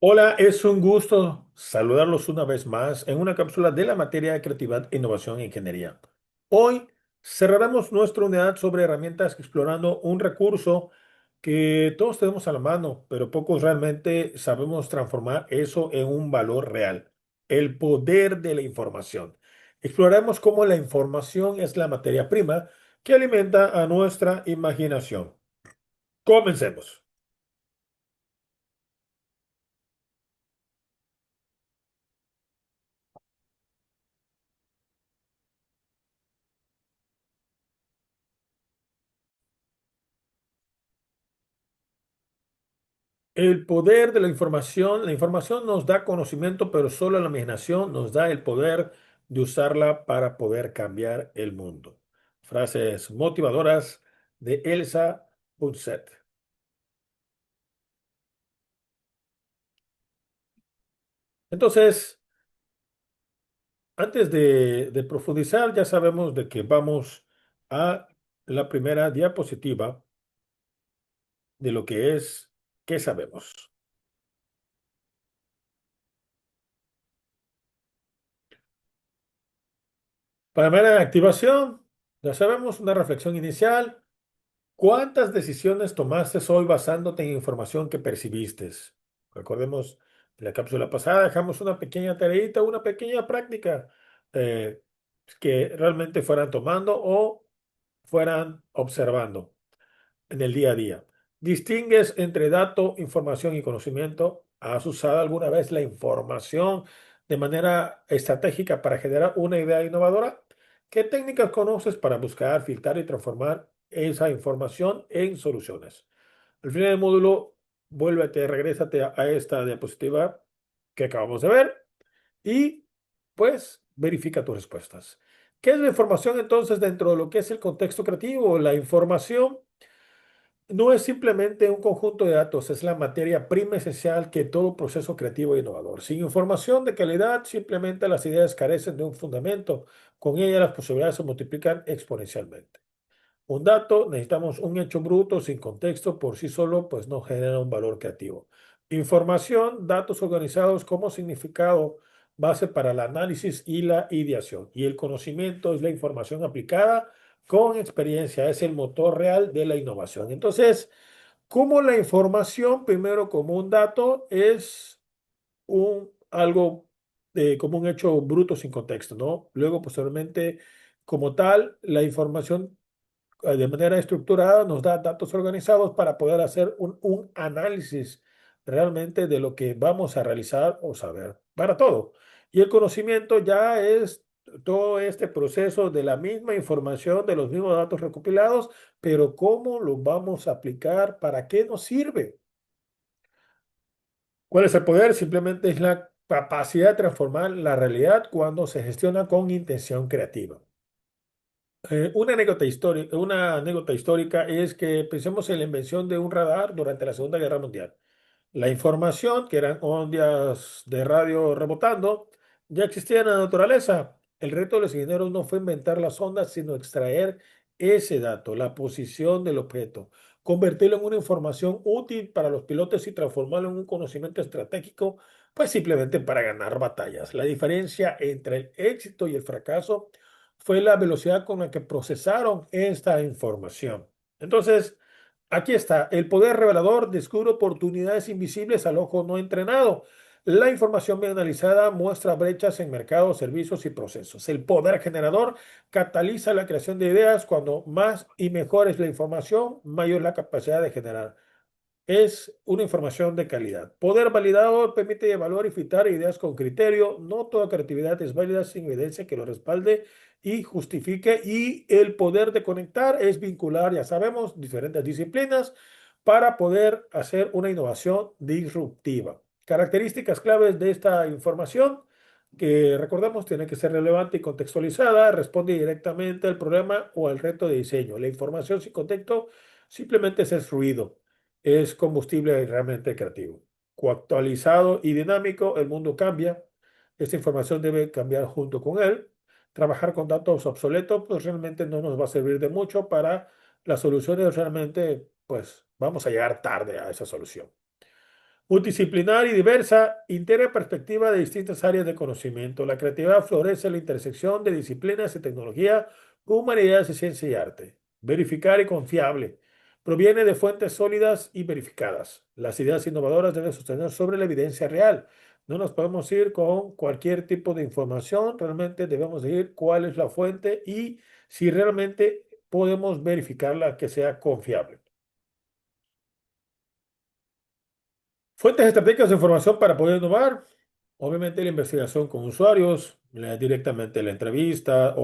Hola, es un gusto saludarlos una vez más en una cápsula de la materia de creatividad, innovación e ingeniería. Hoy cerraremos nuestra unidad sobre herramientas explorando un recurso que todos tenemos a la mano, pero pocos realmente sabemos transformar eso en un valor real, el poder de la información. Exploraremos cómo la información es la materia prima que alimenta a nuestra imaginación. Comencemos. El poder de la información nos da conocimiento, pero solo la imaginación nos da el poder de usarla para poder cambiar el mundo. Frases motivadoras de Elsa Punset. Entonces, antes de profundizar, ya sabemos de que vamos a la primera diapositiva de lo que es, ¿qué sabemos? Para primera activación, ya sabemos una reflexión inicial. ¿Cuántas decisiones tomaste hoy basándote en información que percibiste? Recordemos, en la cápsula pasada dejamos una pequeña tareita, una pequeña práctica eh, que realmente fueran tomando o fueran observando en el día a día. ¿Distingues entre dato, información y conocimiento? ¿Has usado alguna vez la información de manera estratégica para generar una idea innovadora? ¿Qué técnicas conoces para buscar, filtrar y transformar esa información en soluciones? Al final del módulo, vuélvete, regrésate a esta diapositiva que acabamos de ver y pues verifica tus respuestas. ¿Qué es la información entonces dentro de lo que es el contexto creativo? La información no es simplemente un conjunto de datos, es la materia prima esencial que todo proceso creativo e innovador. Sin información de calidad, simplemente las ideas carecen de un fundamento. Con ella las posibilidades se multiplican exponencialmente. Un dato, necesitamos un hecho bruto sin contexto por sí solo, pues no genera un valor creativo. Información, datos organizados como significado, base para el análisis y la ideación. Y el conocimiento es la información aplicada con experiencia, es el motor real de la innovación. Entonces, como la información, primero como un dato, es algo como un hecho bruto sin contexto, ¿no? Luego, posteriormente, como tal, la información de manera estructurada nos da datos organizados para poder hacer un análisis realmente de lo que vamos a realizar o saber para todo. Y el conocimiento ya es todo este proceso de la misma información, de los mismos datos recopilados, pero cómo lo vamos a aplicar, para qué nos sirve. ¿Cuál es el poder? Simplemente es la capacidad de transformar la realidad cuando se gestiona con intención creativa. Una anécdota histórica es que pensemos en la invención de un radar durante la Segunda Guerra Mundial. La información, que eran ondas de radio rebotando, ya existía en la naturaleza. El reto de los ingenieros no fue inventar las ondas, sino extraer ese dato, la posición del objeto, convertirlo en una información útil para los pilotos y transformarlo en un conocimiento estratégico, pues simplemente para ganar batallas. La diferencia entre el éxito y el fracaso fue la velocidad con la que procesaron esta información. Entonces, aquí está, el poder revelador descubre oportunidades invisibles al ojo no entrenado. La información bien analizada muestra brechas en mercados, servicios y procesos. El poder generador cataliza la creación de ideas. Cuando más y mejor es la información, mayor la capacidad de generar. Es una información de calidad. Poder validador permite evaluar y filtrar ideas con criterio. No toda creatividad es válida sin evidencia que lo respalde y justifique. Y el poder de conectar es vincular, ya sabemos, diferentes disciplinas para poder hacer una innovación disruptiva. Características claves de esta información que recordemos tiene que ser relevante y contextualizada, responde directamente al problema o al reto de diseño. La información sin contexto simplemente es ruido, es combustible realmente creativo. Coactualizado y dinámico, el mundo cambia. Esta información debe cambiar junto con él. Trabajar con datos obsoletos, pues realmente no nos va a servir de mucho para las soluciones. Realmente, pues vamos a llegar tarde a esa solución. Multidisciplinar y diversa, integra perspectivas de distintas áreas de conocimiento. La creatividad florece en la intersección de disciplinas y tecnología, humanidades y ciencia y arte. Verificar y confiable. Proviene de fuentes sólidas y verificadas. Las ideas innovadoras deben sostener sobre la evidencia real. No nos podemos ir con cualquier tipo de información, realmente debemos de ir cuál es la fuente y si realmente podemos verificarla que sea confiable. Fuentes estratégicas de información para poder innovar. Obviamente la investigación con usuarios, directamente la entrevista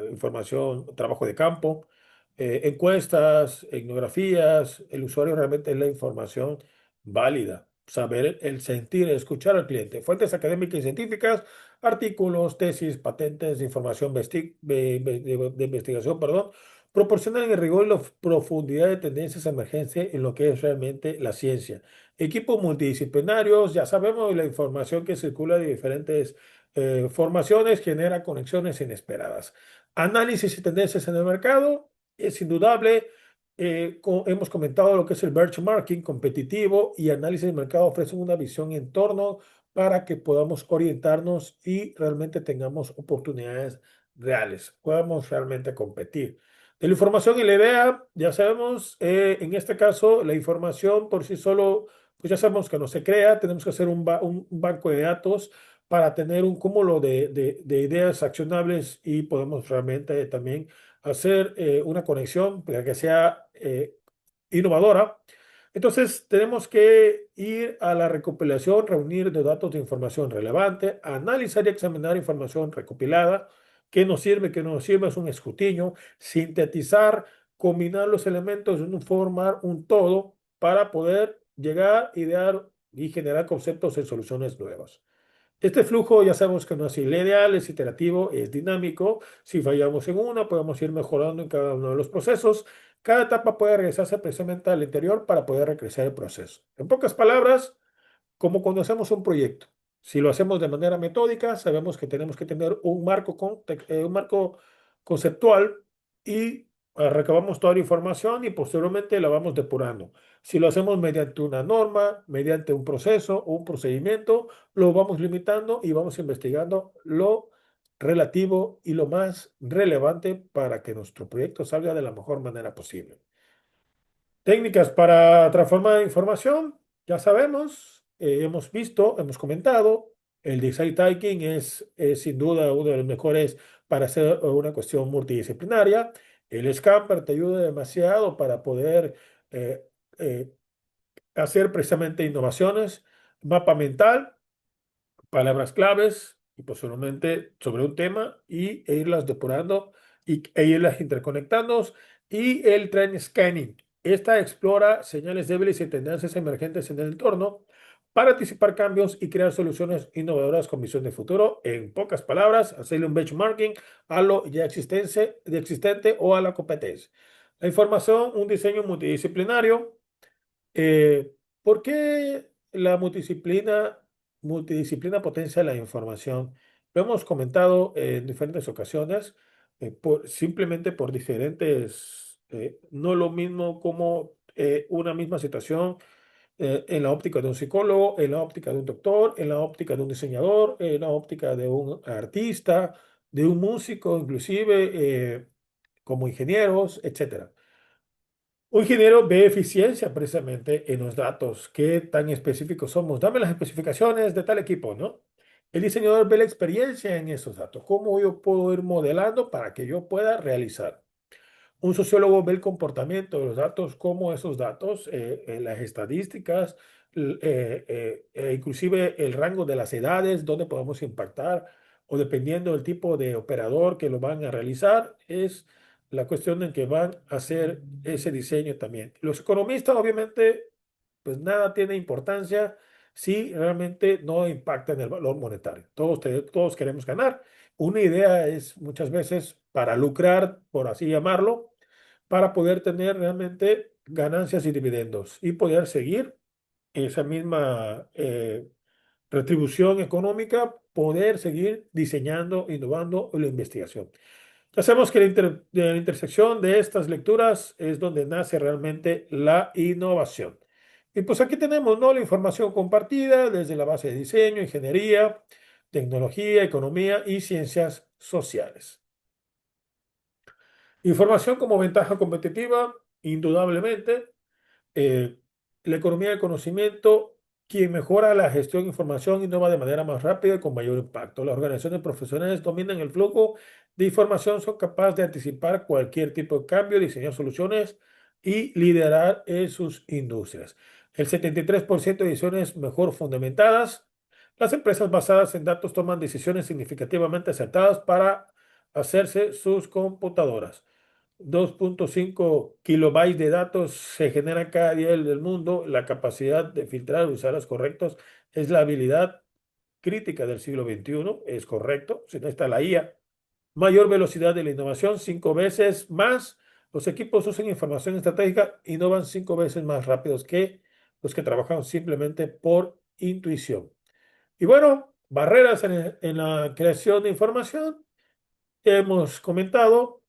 información, trabajo de campo, encuestas, etnografías. El usuario realmente es la información válida. Saber el sentir, escuchar al cliente. Fuentes académicas y científicas, artículos, tesis, patentes, información de investigación, perdón, proporcionan el rigor y la profundidad de tendencias emergentes en lo que es realmente la ciencia. Equipos multidisciplinarios, ya sabemos, la información que circula de diferentes formaciones genera conexiones inesperadas. Análisis y tendencias en el mercado, es indudable. Hemos comentado lo que es el benchmarking competitivo y análisis de mercado ofrecen una visión en torno para que podamos orientarnos y realmente tengamos oportunidades reales, podamos realmente competir. De la información y la idea, ya sabemos, en este caso, la información por sí solo pues ya sabemos que no se crea, tenemos que hacer un banco de datos para tener un cúmulo de ideas accionables y podemos realmente también hacer una conexión para que sea innovadora. Entonces, tenemos que ir a la recopilación, reunir de datos de información relevante, analizar y examinar información recopilada, qué nos sirve, qué no nos sirve, es un escrutinio, sintetizar, combinar los elementos en formar un todo para poder llegar, idear y generar conceptos en soluciones nuevas. Este flujo ya sabemos que no es lineal, es iterativo, es dinámico. Si fallamos en una, podemos ir mejorando en cada uno de los procesos. Cada etapa puede regresarse precisamente al interior para poder regresar el proceso. En pocas palabras, como cuando hacemos un proyecto. Si lo hacemos de manera metódica, sabemos que tenemos que tener un marco conceptual y recabamos toda la información y posteriormente la vamos depurando. Si lo hacemos mediante una norma, mediante un proceso o un procedimiento, lo vamos limitando y vamos investigando lo relativo y lo más relevante para que nuestro proyecto salga de la mejor manera posible. Técnicas para transformar información, ya sabemos, hemos visto, hemos comentado, el design thinking es sin duda uno de los mejores para hacer una cuestión multidisciplinaria. El Scamper te ayuda demasiado para poder eh, eh, hacer precisamente innovaciones. Mapa mental, palabras claves y posteriormente sobre un tema e irlas depurando e irlas interconectando. Y el trend scanning. Esta explora señales débiles y tendencias emergentes en el entorno para anticipar cambios y crear soluciones innovadoras con visión de futuro. En pocas palabras, hacerle un benchmarking a lo ya existente o a la competencia. La información, un diseño multidisciplinario. Eh, ¿Por qué la multidisciplina potencia la información? Lo hemos comentado en diferentes ocasiones, simplemente por diferentes, no lo mismo como una misma situación en la óptica de un psicólogo, en la óptica de un doctor, en la óptica de un diseñador, en la óptica de un artista, de un músico, inclusive como ingenieros, etcétera. Un ingeniero ve eficiencia precisamente en los datos. ¿Qué tan específicos somos? Dame las especificaciones de tal equipo, ¿no? El diseñador ve la experiencia en esos datos. ¿Cómo yo puedo ir modelando para que yo pueda realizar? Un sociólogo ve el comportamiento de los datos, cómo esos datos, las estadísticas, inclusive el rango de las edades, dónde podemos impactar, o dependiendo del tipo de operador que lo van a realizar, es la cuestión en que van a hacer ese diseño también. Los economistas, obviamente, pues nada tiene importancia si realmente no impacta en el valor monetario. Todos queremos ganar. Una idea es muchas veces para lucrar, por así llamarlo, para poder tener realmente ganancias y dividendos y poder seguir esa misma retribución económica, poder seguir diseñando, innovando en la investigación. Ya sabemos que de la intersección de estas lecturas es donde nace realmente la innovación. Y pues aquí tenemos, ¿no? La información compartida desde la base de diseño, ingeniería, tecnología, economía y ciencias sociales. Información como ventaja competitiva, indudablemente. eh, la economía del conocimiento, quien mejora la gestión de información, innova de manera más rápida y con mayor impacto. Las organizaciones profesionales dominan el flujo de información, son capaces de anticipar cualquier tipo de cambio, diseñar soluciones y liderar en sus industrias. El 73% de decisiones mejor fundamentadas. Las empresas basadas en datos toman decisiones significativamente acertadas para hacerse sus computadoras. 2.5 kilobytes de datos se generan cada día en el mundo. La capacidad de filtrar y usarlos correctos es la habilidad crítica del siglo XXI. Es correcto. Si no está la IA. Mayor velocidad de la innovación, 5 veces más. Los equipos usan información estratégica, innovan 5 veces más rápidos que los que trabajan simplemente por intuición. Y bueno, barreras en la creación de información. Hemos comentado,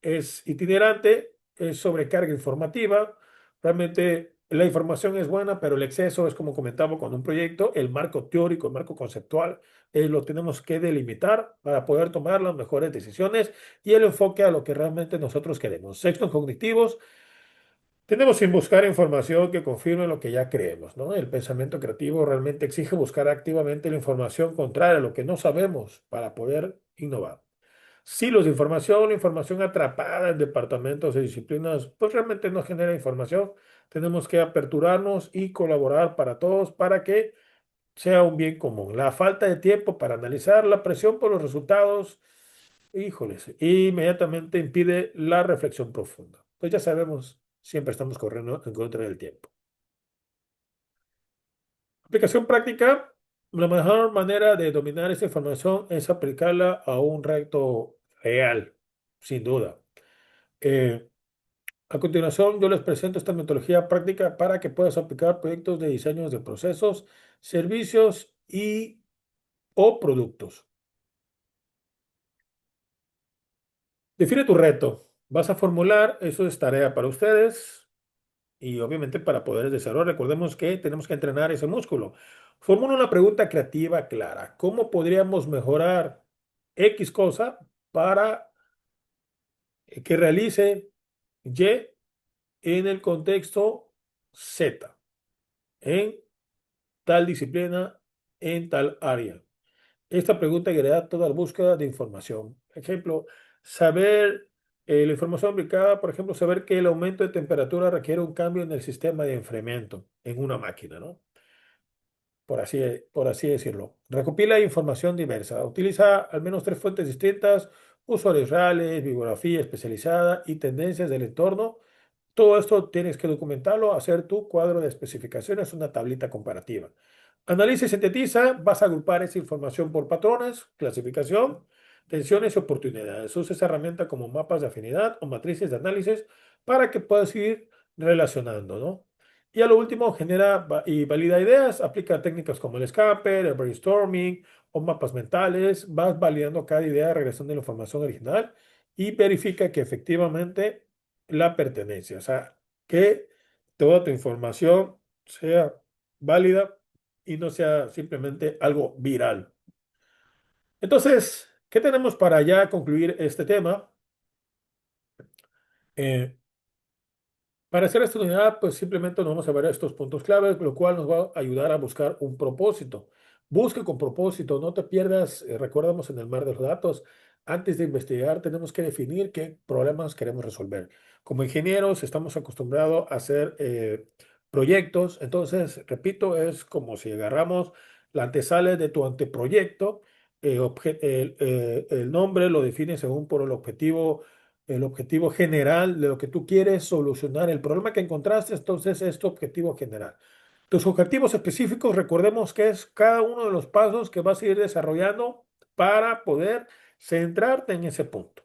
es itinerante, es sobrecarga informativa. Realmente la información es buena, pero el exceso es como comentaba con un proyecto, el marco teórico, el marco conceptual, lo tenemos que delimitar para poder tomar las mejores decisiones y el enfoque a lo que realmente nosotros queremos. Sextos cognitivos, tenemos sin buscar información que confirme lo que ya creemos, ¿no? El pensamiento creativo realmente exige buscar activamente la información contraria a lo que no sabemos para poder innovar. Silos de información, la información atrapada en departamentos y disciplinas, pues realmente no genera información. Tenemos que aperturarnos y colaborar para todos para que sea un bien común. La falta de tiempo para analizar, la presión por los resultados, híjoles, inmediatamente impide la reflexión profunda. Pues ya sabemos, siempre estamos corriendo en contra del tiempo. Aplicación práctica, la mejor manera de dominar esta información es aplicarla a un reto real, sin duda. Eh, a continuación, yo les presento esta metodología práctica para que puedas aplicar proyectos de diseños de procesos, servicios y o productos. Define tu reto. Vas a formular, eso es tarea para ustedes y obviamente para poder desarrollar. Recordemos que tenemos que entrenar ese músculo. Formula una pregunta creativa clara. ¿Cómo podríamos mejorar X cosa para que realice Y en el contexto Z? En tal disciplina en tal área. Esta pregunta guiará toda la búsqueda de información. Ejemplo, saber la información aplicada, por ejemplo, saber que el aumento de temperatura requiere un cambio en el sistema de enfriamiento en una máquina, ¿no? Por así decirlo. Recopila información diversa. Utiliza al menos 3 fuentes distintas, usuarios reales, bibliografía especializada y tendencias del entorno. Todo esto tienes que documentarlo, hacer tu cuadro de especificaciones, una tablita comparativa. Analiza y sintetiza, vas a agrupar esa información por patrones, clasificación, tensiones y oportunidades. Usa esa herramienta como mapas de afinidad o matrices de análisis para que puedas ir relacionando, ¿no? Y a lo último, genera y valida ideas, aplica técnicas como el Scamper, el brainstorming o mapas mentales, vas validando cada idea regresando a la información original y verifica que efectivamente la pertenencia, o sea, que toda tu información sea válida y no sea simplemente algo viral. Entonces, ¿qué tenemos para ya concluir este tema? Eh, Para hacer esta unidad, pues simplemente nos vamos a ver estos puntos claves, lo cual nos va a ayudar a buscar un propósito. Busque con propósito, no te pierdas, recuerdamos en el mar de los datos, antes de investigar tenemos que definir qué problemas queremos resolver. Como ingenieros estamos acostumbrados a hacer proyectos, entonces, repito, es como si agarramos la antesala de tu anteproyecto, el nombre lo defines según por el objetivo general de lo que tú quieres solucionar, el problema que encontraste, entonces es tu objetivo general. Tus objetivos específicos, recordemos que es cada uno de los pasos que vas a ir desarrollando para poder centrarte en ese punto.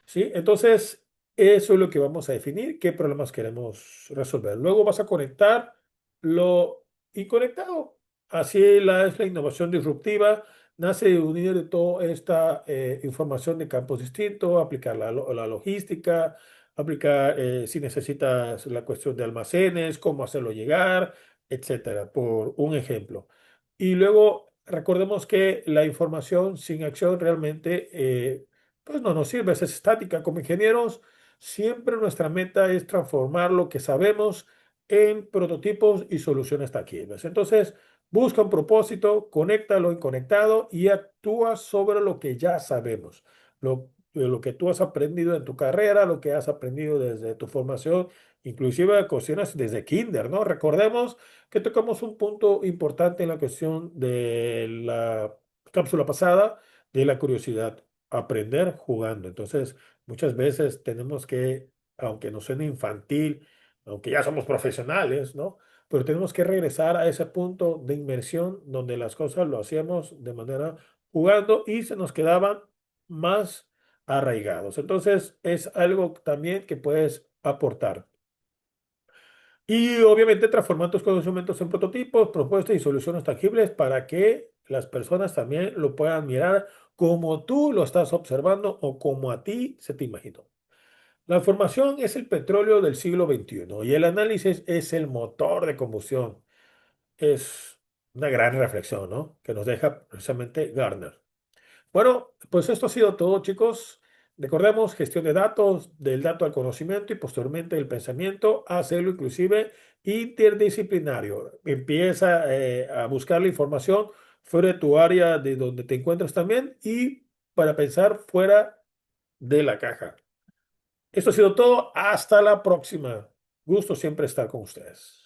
¿Sí? Entonces, eso es lo que vamos a definir, qué problemas queremos resolver. Luego vas a conectar lo inconectado. Así es la innovación disruptiva. Nace de unir toda esta información de campos distintos, aplicar la logística, aplicar si necesitas la cuestión de almacenes, cómo hacerlo llegar, etcétera, por un ejemplo. Y luego recordemos que la información sin acción realmente pues no nos sirve, es estática. Como ingenieros, siempre nuestra meta es transformar lo que sabemos en prototipos y soluciones tangibles. Entonces, busca un propósito, conecta lo inconectado y actúa sobre lo que ya sabemos, lo que tú has aprendido en tu carrera, lo que has aprendido desde tu formación, inclusive cuestiones desde kinder, ¿no? Recordemos que tocamos un punto importante en la cuestión de la cápsula pasada, de la curiosidad, aprender jugando. Entonces, muchas veces tenemos que, aunque nos suene infantil, aunque ya somos profesionales, ¿no? Pero tenemos que regresar a ese punto de inmersión donde las cosas lo hacíamos de manera jugando y se nos quedaban más arraigados. Entonces, es algo también que puedes aportar. Y obviamente transformar tus conocimientos en prototipos, propuestas y soluciones tangibles para que las personas también lo puedan mirar como tú lo estás observando o como a ti se te imaginó. La información es el petróleo del siglo XXI y el análisis es el motor de combustión. Es una gran reflexión, ¿no? Que nos deja precisamente Gartner. Bueno, pues esto ha sido todo, chicos. Recordemos gestión de datos, del dato al conocimiento y posteriormente el pensamiento, hacerlo inclusive interdisciplinario. Empieza a buscar la información fuera de tu área de donde te encuentras también y para pensar fuera de la caja. Esto ha sido todo. Hasta la próxima. Gusto siempre estar con ustedes.